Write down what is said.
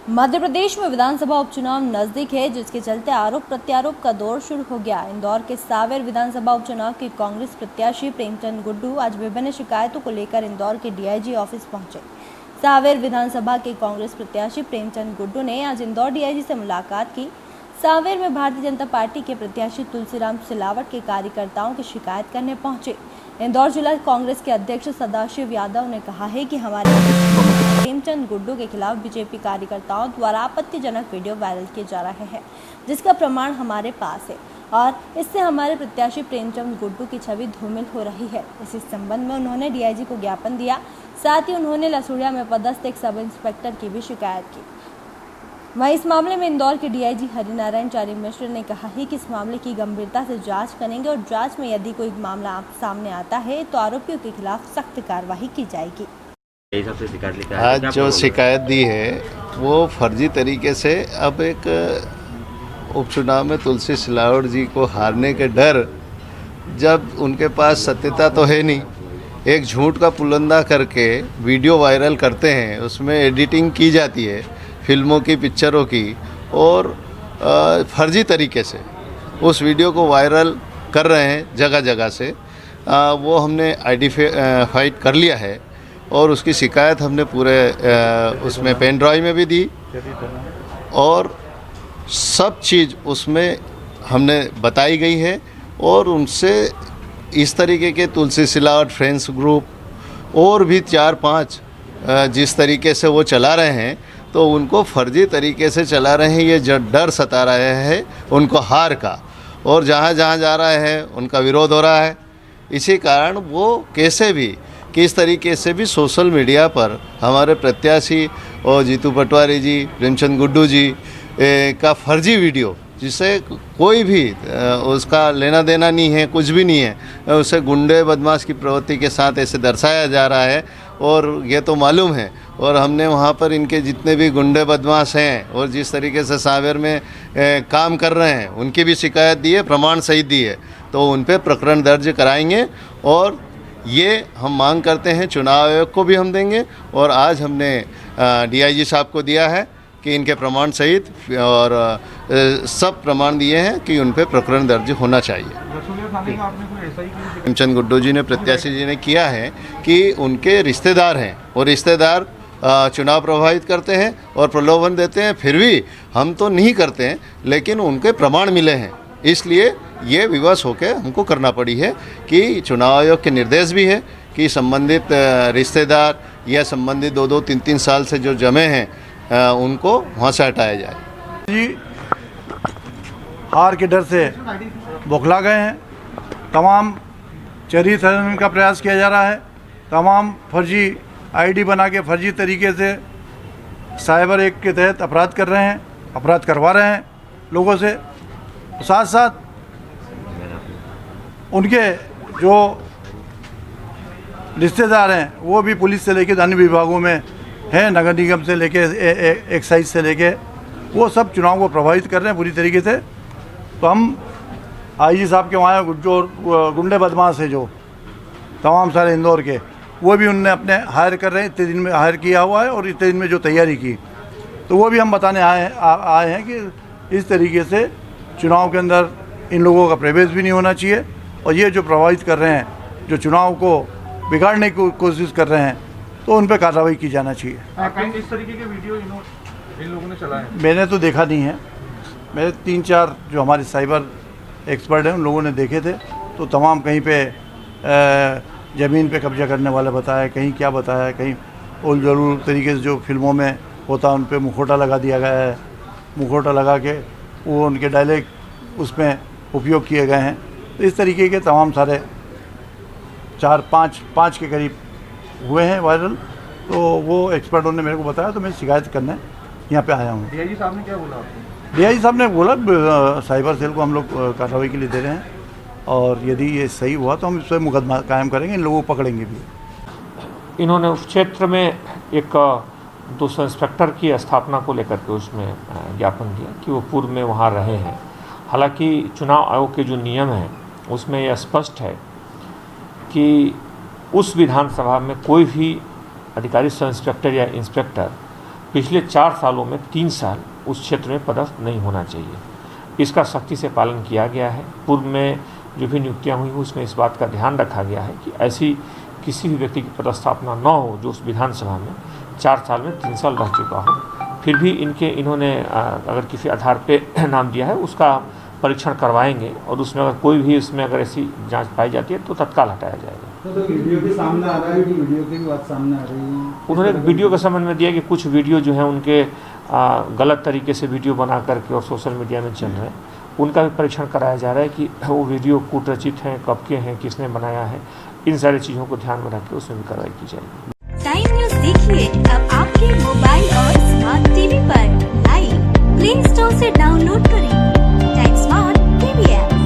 मध्य प्रदेश में विधानसभा उपचुनाव नजदीक है, जिसके चलते आरोप प्रत्यारोप का दौर शुरू हो गया। इंदौर के सांवेर विधानसभा उपचुनाव के कांग्रेस प्रत्याशी प्रेमचंद गुड्डू आज विभिन्न शिकायतों को लेकर इंदौर के डीआईजी ऑफिस पहुंचे। सांवेर विधानसभा के कांग्रेस प्रत्याशी प्रेमचंद गुड्डू ने आज इंदौर डीआईजी से मुलाकात की। सांवेर में भारतीय जनता पार्टी के प्रत्याशी तुलसीराम सिलावट के कार्यकर्ताओं की शिकायत करने पहुंचे। इंदौर जिला कांग्रेस के अध्यक्ष सदाशिव यादव ने कहा है कि हमारे प्रेमचंद गुड्डू के खिलाफ बीजेपी कार्यकर्ताओं द्वारा आपत्तिजनक वीडियो वायरल किए जा रहे हैं, जिसका प्रमाण हमारे पास है और इससे हमारे प्रत्याशी प्रेमचंद गुड्डू की छवि धूमिल हो रही है। इसी संबंध में उन्होंने डीआईजी को ज्ञापन दिया। साथ ही उन्होंने लसूड़िया में पदस्थ एक सब इंस्पेक्टर की भी शिकायत की। वहीं इस मामले में इंदौर के डीआईजी हरिनारायण चारी मिश्र ने कहा है कि इस मामले की गंभीरता से जांच करेंगे और जांच में यदि कोई मामला सामने आता है तो आरोपियों के खिलाफ सख्त कार्रवाई की जाएगी। आज जो शिकायत दी है वो फर्जी तरीके से अब एक उपचुनाव में तुलसी सिलावट जी को हारने के डर, जब उनके पास सत्यता तो है नहीं, एक झूठ का पुलंदा करके वीडियो वायरल करते हैं, उसमें एडिटिंग की जाती है फिल्मों की, पिक्चरों की, और फर्जी तरीके से उस वीडियो को वायरल कर रहे हैं जगह जगह से। वो हमने आइडेंटिफाई कर लिया है और उसकी शिकायत हमने पूरे उसमें पेन ड्राइव में भी दी और सब चीज़ उसमें हमने बताई गई है। और उनसे इस तरीके के तुलसी सिलावट फ्रेंड्स ग्रुप और भी 4-5 जिस तरीके से वो चला रहे हैं, तो उनको फर्जी तरीके से चला रहे हैं। ये जो डर सता रहे हैं उनको हार का, और जहाँ जहाँ जा रहे हैं उनका विरोध हो रहा है। इसी कारण वो कैसे भी किस तरीके से भी सोशल मीडिया पर हमारे प्रत्याशी और जीतू पटवारी जी, प्रेमचंद गुड्डू जी का फर्जी वीडियो, जिससे कोई भी उसका लेना देना नहीं है, कुछ भी नहीं है, उसे गुंडे बदमाश की प्रवृत्ति के साथ ऐसे दर्शाया जा रहा है। और ये तो मालूम है, और हमने वहाँ पर इनके जितने भी गुंडे बदमाश हैं और जिस तरीके से सांवेर में काम कर रहे हैं उनकी भी शिकायत दी है, प्रमाण सहित दी है, तो उन पर प्रकरण दर्ज कराएंगे। और ये हम मांग करते हैं चुनाव आयोग को भी हम देंगे, और आज हमने डीआईजी साहब को दिया है कि इनके प्रमाण सहित और सब प्रमाण दिए हैं कि उन पर प्रकरण दर्ज होना चाहिए। प्रेमचंद गुड्डू जी ने, प्रत्याशी जी ने किया है कि उनके रिश्तेदार हैं और रिश्तेदार चुनाव प्रभावित करते हैं और प्रलोभन देते हैं, फिर भी हम तो नहीं करते हैं, लेकिन उनके प्रमाण मिले हैं, इसलिए ये विवश होकर हमको करना पड़ी है कि चुनाव आयोग के निर्देश भी है कि संबंधित रिश्तेदार या संबंधित 2-2, 3-3 साल से जो जमे हैं उनको वहाँ से हटाया जाए। जी हार के डर से बौखला गए हैं। तमाम चरित्र का प्रयास किया जा रहा है। तमाम फर्जी आईडी बना के फर्जी तरीके से साइबर एक्ट के तहत अपराध कर रहे हैं, अपराध करवा रहे हैं लोगों से। साथ साथ उनके जो रिश्तेदार हैं वो भी पुलिस से लेके अन्य विभागों में हैं, नगर निगम से लेके एक्साइज से लेके, वो सब चुनाव को प्रभावित कर रहे हैं पूरी तरीके से। तो हम आईजी साहब के वहाँ जो गुंडे बदमाश है, जो तमाम सारे इंदौर के, वो भी उनने अपने हायर कर रहे हैं, इतने दिन में हायर किया हुआ है और इतने दिन में जो तैयारी की, तो वो भी हम बताने आए हैं कि इस तरीके से चुनाव के अंदर इन लोगों का प्रवेश भी नहीं होना चाहिए, और ये जो प्रभावित कर रहे हैं, जो चुनाव को बिगाड़ने की कोशिश कर रहे हैं, तो उन पर कार्रवाई की जाना चाहिए। इस तरीके के वीडियो इन लोगों ने चलाए? मैंने तो देखा नहीं है, मेरे 3-4 जो हमारे साइबर एक्सपर्ट हैं उन लोगों ने देखे थे, तो तमाम कहीं पे ज़मीन पे कब्जा करने वाला बताया, कहीं क्या बताया, कहीं उल जरूर तरीके से जो फिल्मों में होता उन पे मुखौटा लगा दिया गया है, मुखौटा लगा के वो उनके डायलॉग उसमें उपयोग किए गए हैं। तो इस तरीके के तमाम सारे 4-5 के करीब हुए हैं वायरल। तो वो एक्सपर्टों ने मेरे को बताया, तो मैं शिकायत करने यहाँ पे आया हूँ। डीआईजी साहब ने क्या बोला आपको? डीआईजी साहब ने बोला साइबर सेल को हम लोग कार्रवाई के लिए दे रहे हैं, और यदि ये सही हुआ तो हम इस पर मुकदमा कायम करेंगे, इन लोगों को पकड़ेंगे भी। इन्होंने उस क्षेत्र में एक 200 इंस्पेक्टर की स्थापना को लेकर के उसमें ज्ञापन दिया कि वो पूर्व में वहाँ रहे हैं। हालांकि चुनाव आयोग के जो नियम हैं उसमें यह स्पष्ट है कि उस विधानसभा में कोई भी अधिकारी सब इंस्पेक्टर या इंस्पेक्टर पिछले 4 सालों में 3 साल उस क्षेत्र में पदस्थ नहीं होना चाहिए। इसका सख्ती से पालन किया गया है। पूर्व में जो भी नियुक्तियां हुई उसमें इस बात का ध्यान रखा गया है कि ऐसी किसी भी व्यक्ति की पदस्थापना न हो जो उस विधानसभा में 4 साल में 3 साल रह चुका हो। फिर भी इन्होंने अगर किसी आधार पे नाम दिया है उसका परीक्षण करवाएंगे और उसमें अगर कोई भी उसमें अगर ऐसी जांच पाई जाती है तो तत्काल हटाया जाएगा। तो वीडियो के सामने आ रहा है कि वीडियो की बात सामने आ रही है। उन्होंने वीडियो का संबंध में दिया कि कुछ वीडियो जो है उनके गलत तरीके से वीडियो बना करके और सोशल मीडिया में चल रहे हैं, उनका भी परीक्षण कराया जा रहा है कि वो वीडियो कूटरचित हैं, कब के हैं, किसने बनाया है। इन सारी चीज़ों को ध्यान में रख के उसमें भी कार्रवाई की जाएगी। टाइम न्यूज़ देखिए अब आपके मोबाइल और स्मार्ट टीवी पर लाइव प्ले स्टोर से डाउनलोड करें टाइम स्मार्ट टीवी ऐप।